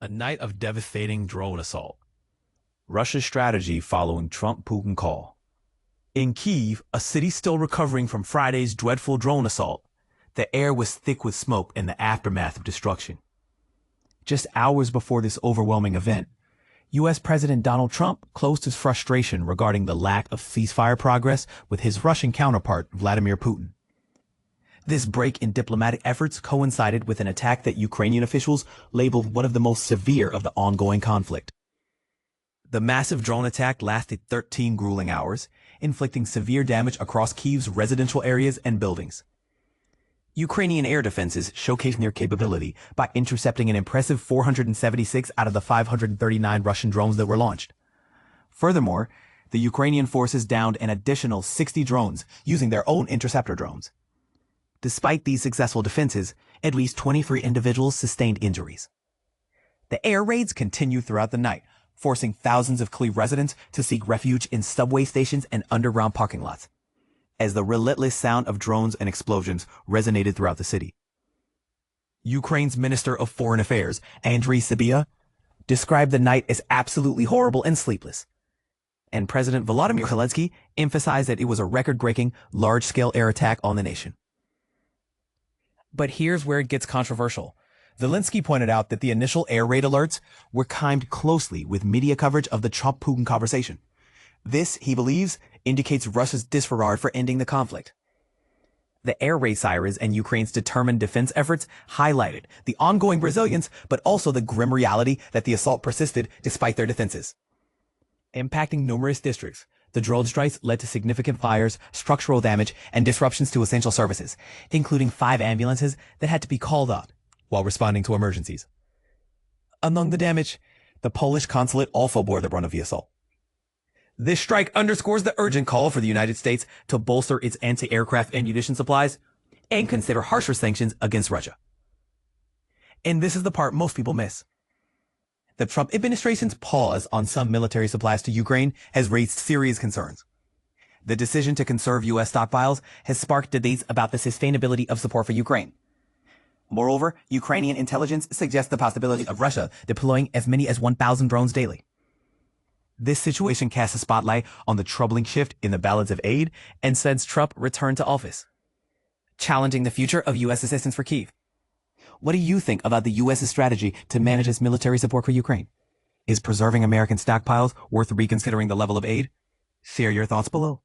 A night of devastating drone assault. Russia's strategy following Trump-Putin call. In Kyiv, a city still recovering from Friday's dreadful drone assault, the air was thick with smoke in the aftermath of destruction. Just hours before this overwhelming event, U.S. President Donald Trump closed his frustration regarding the lack of ceasefire progress with his Russian counterpart, Vladimir Putin. This break in diplomatic efforts coincided with an attack that Ukrainian officials labeled one of the most severe of the ongoing conflict. The massive drone attack lasted 13 grueling hours, inflicting severe damage across Kyiv's residential areas and buildings. Ukrainian air defenses showcased their capability by intercepting an impressive 476 out of the 539 Russian drones that were launched. Furthermore, the Ukrainian forces downed an additional 60 drones using their own interceptor drones. Despite these successful defenses, at least 23 individuals sustained injuries. The air raids continued throughout the night, forcing thousands of Kyiv residents to seek refuge in subway stations and underground parking lots, as the relentless sound of drones and explosions resonated throughout the city. Ukraine's Minister of Foreign Affairs, Andriy Sybiha, described the night as absolutely horrible and sleepless. And President Vladimir Zelensky emphasized that it was a record-breaking, large-scale air attack on the nation. But here's where it gets controversial. Zelensky pointed out that the initial air raid alerts were timed closely with media coverage of the Trump-Putin conversation. This, he believes, indicates Russia's disregard for ending the conflict. The air raid sirens and Ukraine's determined defense efforts highlighted the ongoing resilience, but also the grim reality that the assault persisted despite their defenses. Impacting numerous districts, the drone strikes led to significant fires, structural damage, and disruptions to essential services, including 5 ambulances that had to be called out while responding to emergencies. Among the damage, the Polish consulate also bore the brunt of the assault. This strike underscores the urgent call for the United States to bolster its anti-aircraft ammunition supplies and consider harsher sanctions against Russia. And this is the part most people miss. The Trump administration's pause on some military supplies to Ukraine has raised serious concerns. The decision to conserve U.S. stockpiles has sparked debates about the sustainability of support for Ukraine. Moreover, Ukrainian intelligence suggests the possibility of Russia deploying as many as 1,000 drones daily. This situation casts a spotlight on the troubling shift in the balance of aid and since Trump returned to office, challenging the future of U.S. assistance for Kyiv. What do you think about the U.S.'s strategy to manage its military support for Ukraine? Is preserving American stockpiles worth reconsidering the level of aid? Share your thoughts below.